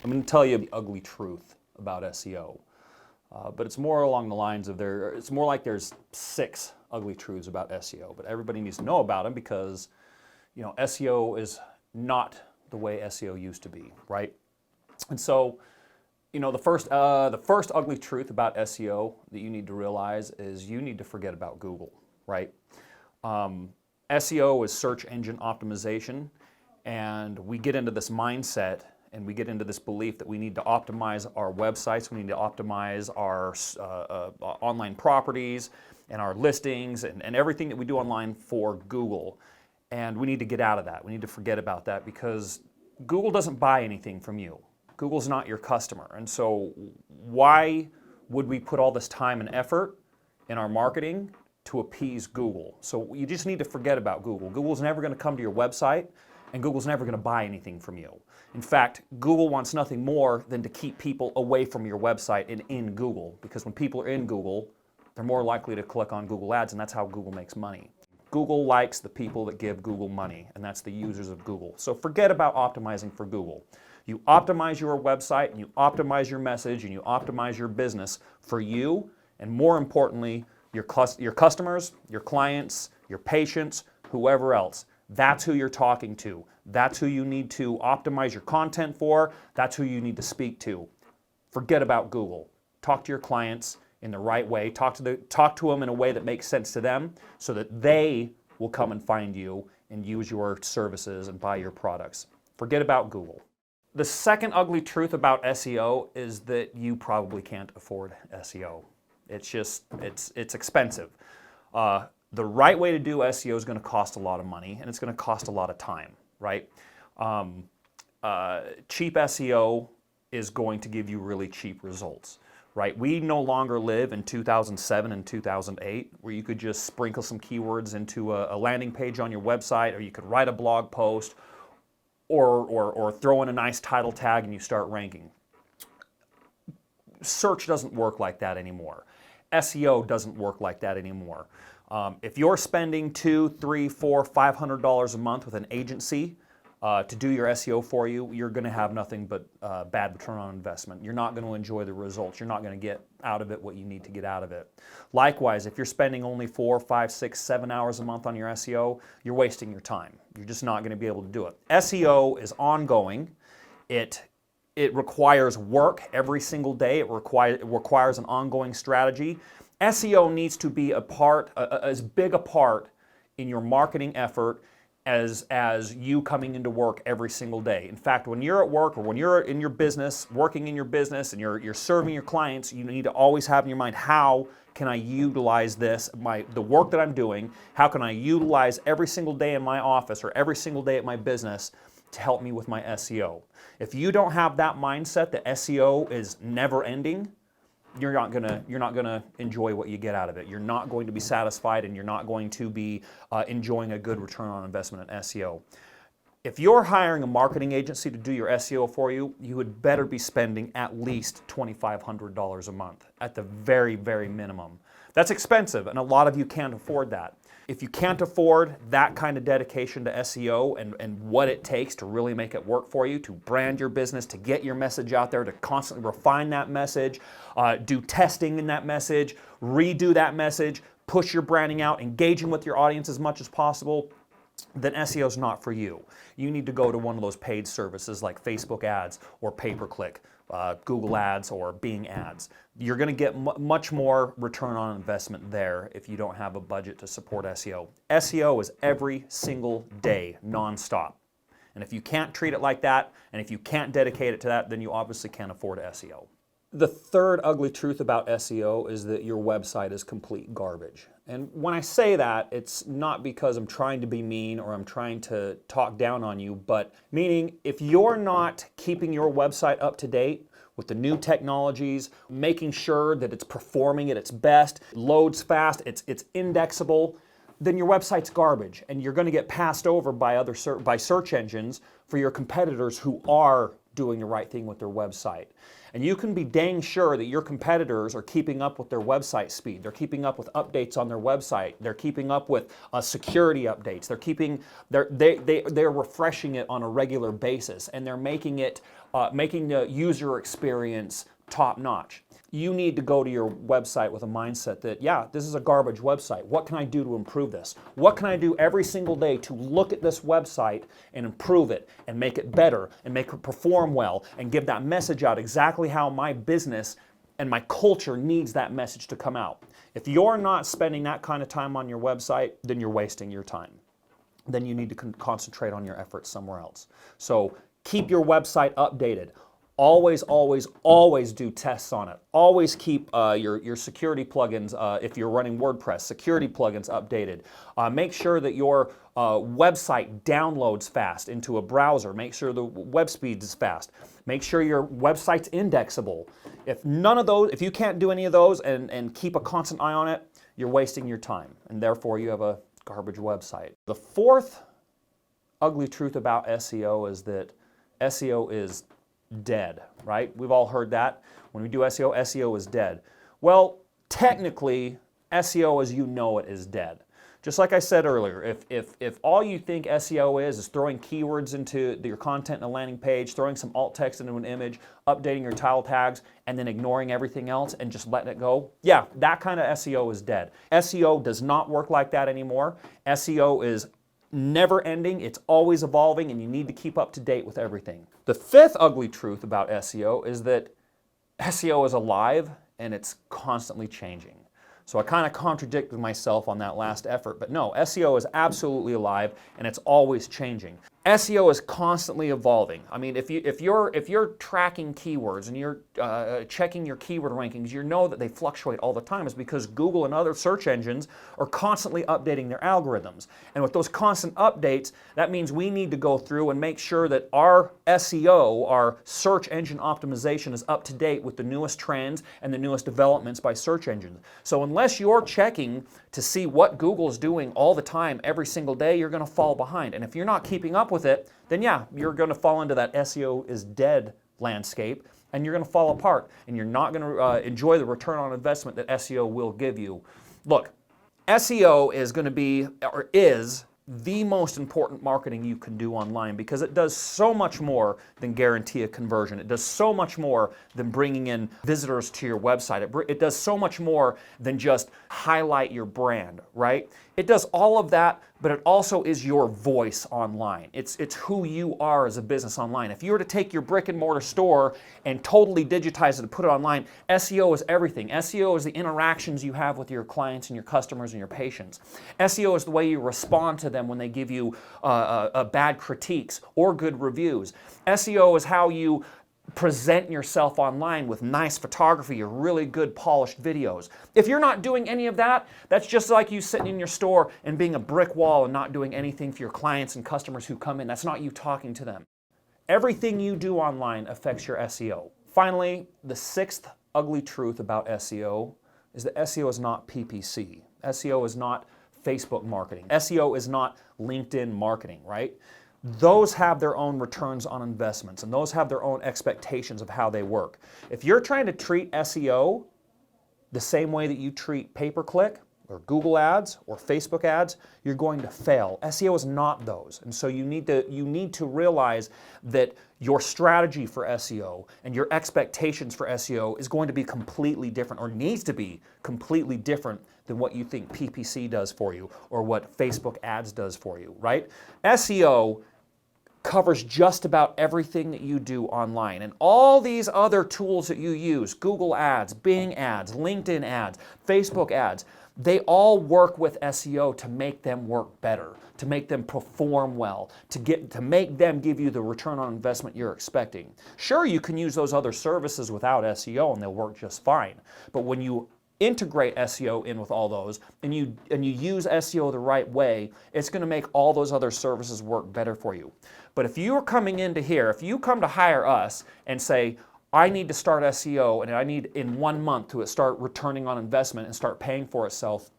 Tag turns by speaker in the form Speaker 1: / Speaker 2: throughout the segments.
Speaker 1: I'm going to tell you the ugly truth about SEO, but it's more along the lines of it's more like there's 6 ugly truths about SEO, but everybody needs to know about them because, SEO is not the way SEO used to be, right? And so, the first ugly truth about SEO that you need to realize is you need to forget about Google, right? SEO is search engine optimization, and we get into this mindset and we get into this belief that we need to optimize our websites, we need to optimize our online properties and our listings and everything that we do online for Google. And we need to get out of that. We need to forget about that because Google doesn't buy anything from you. Google's not your customer. And so why would we put all this time and effort in our marketing to appease Google? So you just need to forget about Google. Google's never going to come to your website, and Google's never going to buy anything from you. In fact, Google wants nothing more than to keep people away from your website and in Google, because when people are in Google, they're more likely to click on Google Ads, and that's how Google makes money. Google likes the people that give Google money, and that's the users of Google. So forget about optimizing for Google. You optimize your website, and you optimize your message, and you optimize your business for you, and more importantly, your customers, your clients, your patients, whoever else. That's who you're talking to. That's who you need to optimize your content for. That's who you need to speak to. Forget about Google. Talk to your clients in the right way. Talk to them in a way that makes sense to them so that they will come and find you and use your services and buy your products. Forget about Google. The second ugly truth about SEO is that you probably can't afford SEO. It's expensive. The right way to do SEO is going to cost a lot of money, and it's going to cost a lot of time, right? Cheap SEO is going to give you really cheap results, right? We no longer live in 2007 and 2008 where you could just sprinkle some keywords into a landing page on your website, or you could write a blog post, or throw in a nice title tag and you start ranking. Search doesn't work like that anymore. SEO doesn't work like that anymore. If you're spending $200, $300, $400, $500 a month with an agency to do your SEO for you, you're going to have nothing but bad return on investment. You're not going to enjoy the results. You're not going to get out of it what you need to get out of it. Likewise, if you're spending only 4, 5, 6, 7 hours a month on your SEO, you're wasting your time. You're just not going to be able to do it. SEO is ongoing. It requires work every single day. It requires an ongoing strategy. SEO needs to be as big a part in your marketing effort as you coming into work every single day. In fact, when you're at work or when you're in your business, working in your business, and you're serving your clients, you need to always have in your mind, how can I utilize the work that I'm doing? How can I utilize every single day in my office or every single day at my business to help me with my SEO? If you don't have that mindset that SEO is never ending, you're not gonna enjoy what you get out of it. You're not going to be satisfied, and you're not going to be enjoying a good return on investment in SEO. If you're hiring a marketing agency to do your SEO for you, you would better be spending at least $2,500 a month at the very, very minimum. That's expensive, and a lot of you can't afford that. If you can't afford that kind of dedication to SEO and what it takes to really make it work for you, to brand your business, to get your message out there, to constantly refine that message, do testing in that message, redo that message, push your branding out, engaging with your audience as much as possible, then SEO is not for you. You need to go to one of those paid services like Facebook ads or pay-per-click, Google ads or Bing ads. You're going to get much more return on investment there if you don't have a budget to support SEO. SEO is every single day, nonstop. And if you can't treat it like that, and if you can't dedicate it to that, then you obviously can't afford SEO. The third ugly truth about SEO is that your website is complete garbage. And when I say that, it's not because I'm trying to be mean or I'm trying to talk down on you, but meaning if you're not keeping your website up to date with the new technologies, making sure that it's performing at its best, loads fast, it's indexable, then your website's garbage, and you're going to get passed over by search engines for your competitors who are doing the right thing with their website. And you can be dang sure that your competitors are keeping up with their website speed. They're keeping up with updates on their website. They're keeping up with security updates. They're refreshing it on a regular basis, and they're making the user experience top notch. You need to go to your website with a mindset that, yeah, this is a garbage website. What can I do to improve this? What can I do every single day to look at this website and improve it and make it better and make it perform well and give that message out exactly how my business and my culture needs that message to come out. If you're not spending that kind of time on your website, then you're wasting your time. Then you need to concentrate on your efforts somewhere else. So keep your website updated. Always, always, always do tests on it. Always keep your security plugins, if you're running WordPress, security plugins updated. Make sure that your website downloads fast into a browser. Make sure the web speed is fast. Make sure your website's indexable. If you can't do any of those and keep a constant eye on it, you're wasting your time, and therefore you have a garbage website. The fourth ugly truth about SEO is that SEO is dead, right? We've all heard that. When we do SEO, SEO is dead. Well, technically, SEO as you know it is dead. Just like I said earlier, if all you think SEO is throwing keywords into your content in a landing page, throwing some alt text into an image, updating your title tags, and then ignoring everything else and just letting it go, yeah, that kind of SEO is dead. SEO does not work like that anymore. SEO is never ending, it's always evolving, and you need to keep up to date with everything. The fifth ugly truth about SEO is that SEO is alive and it's constantly changing. So I kind of contradicted myself on that last effort, but no, SEO is absolutely alive and it's always changing. SEO is constantly evolving. I mean, if you're tracking keywords and you're checking your keyword rankings, you know that they fluctuate all the time. It's because Google and other search engines are constantly updating their algorithms. And with those constant updates, that means we need to go through and make sure that our SEO, our search engine optimization, is up to date with the newest trends and the newest developments by search engines. So unless you're checking to see what Google's doing all the time, every single day, you're going to fall behind. And if you're not keeping up with it, then yeah, you're going to fall into that SEO is dead landscape, and you're going to fall apart, and you're not going to enjoy the return on investment that SEO will give you. Look, SEO is going to be, or is, the most important marketing you can do online, because it does so much more than guarantee a conversion. It does so much more than bringing in visitors to your website. It does so much more than just highlight your brand, right? It does all of that, but it also is your voice online. It's who you are as a business online. If you were to take your brick and mortar store and totally digitize it and put it online, SEO is everything. SEO is the interactions you have with your clients and your customers and your patients. SEO is the way you respond to them when they give you bad critiques or good reviews. SEO is how you present yourself online with nice photography or really good polished videos. If you're not doing any of that, that's just like you sitting in your store and being a brick wall and not doing anything for your clients and customers who come in. That's not you talking to them. Everything you do online affects your SEO. Finally, the sixth ugly truth about SEO is that SEO is not PPC. SEO is not Facebook marketing. SEO is not LinkedIn marketing, right? Those have their own returns on investments, and those have their own expectations of how they work. If you're trying to treat SEO the same way that you treat pay-per-click or Google ads or Facebook ads, you're going to fail. SEO is not those. And so you need to realize that your strategy for SEO and your expectations for SEO is going to be completely different, or needs to be completely different than what you think PPC does for you or what Facebook ads does for you, right? SEO covers just about everything that you do online. And all these other tools that you use, Google ads, Bing ads, LinkedIn ads, Facebook ads, they all work with SEO to make them work better, to make them perform well, to make them give you the return on investment you're expecting. Sure, you can use those other services without SEO and they'll work just fine. But when you integrate SEO in with all those, and you use SEO the right way, it's going to make all those other services work better for you. But if you're coming into here, if you come to hire us and say, I need to start SEO and I need in 1 month to start returning on investment and start paying for itself,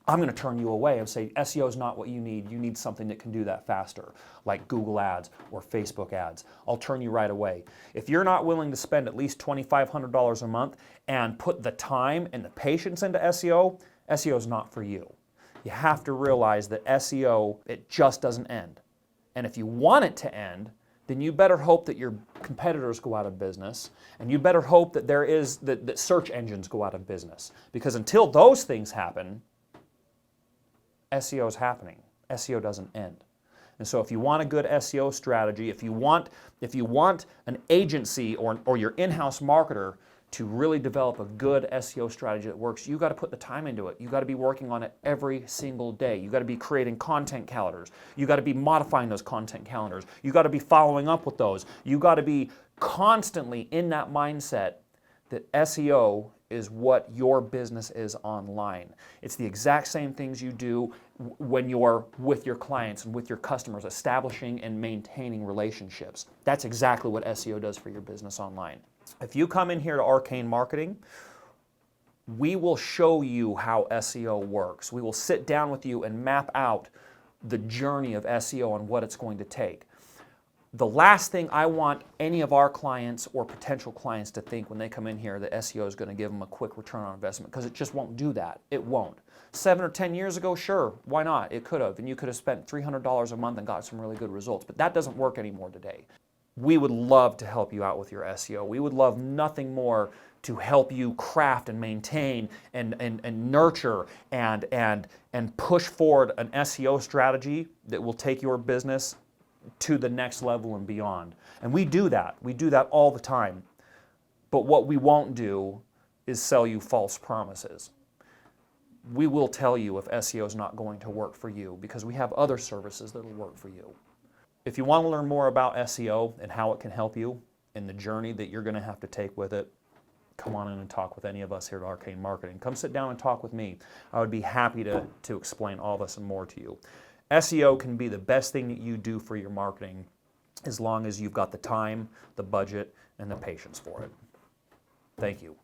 Speaker 1: I'm going to turn you away and say SEO is not what you need. You need something that can do that faster, like Google ads or Facebook ads. I'll turn you right away. If you're not willing to spend at least $2,500 a month and put the time and the patience into SEO, SEO is not for you. You have to realize that SEO, it just doesn't end. And if you want it to end, then you better hope that your competitors go out of business, and you better hope that that search engines go out of business. Because until those things happen, SEO is happening. SEO doesn't end. And so if you want a good SEO strategy, if you want an agency or your in-house marketer to really develop a good SEO strategy that works, you got to put the time into it. You got to be working on it every single day. You got to be creating content calendars. You got to be modifying those content calendars. You got to be following up with those. You got to be constantly in that mindset that SEO is what your business is online. It's the exact same things you do when you're with your clients and with your customers, establishing and maintaining relationships. That's exactly what SEO does for your business online. If you come in here to Arcane Marketing, we will show you how SEO works. We will sit down with you and map out the journey of SEO and what it's going to take. The last thing I want any of our clients or potential clients to think when they come in here that SEO is going to give them a quick return on investment, because it just won't do that. It won't. 7 or 10 years ago, sure, why not? It could have, and you could have spent $300 a month and got some really good results, but that doesn't work anymore today. We would love to help you out with your SEO. We would love nothing more to help you craft and maintain and nurture and push forward an SEO strategy that will take your business to the next level and beyond. And we do that. We do that all the time. But what we won't do is sell you false promises. We will tell you if SEO is not going to work for you, because we have other services that will work for you. If you want to learn more about SEO and how it can help you in the journey that you're going to have to take with it, come on in and talk with any of us here at Arcane Marketing. Come sit down and talk with me. I would be happy to explain all this and more to you. SEO can be the best thing that you do for your marketing as long as you've got the time, the budget, and the patience for it. Thank you.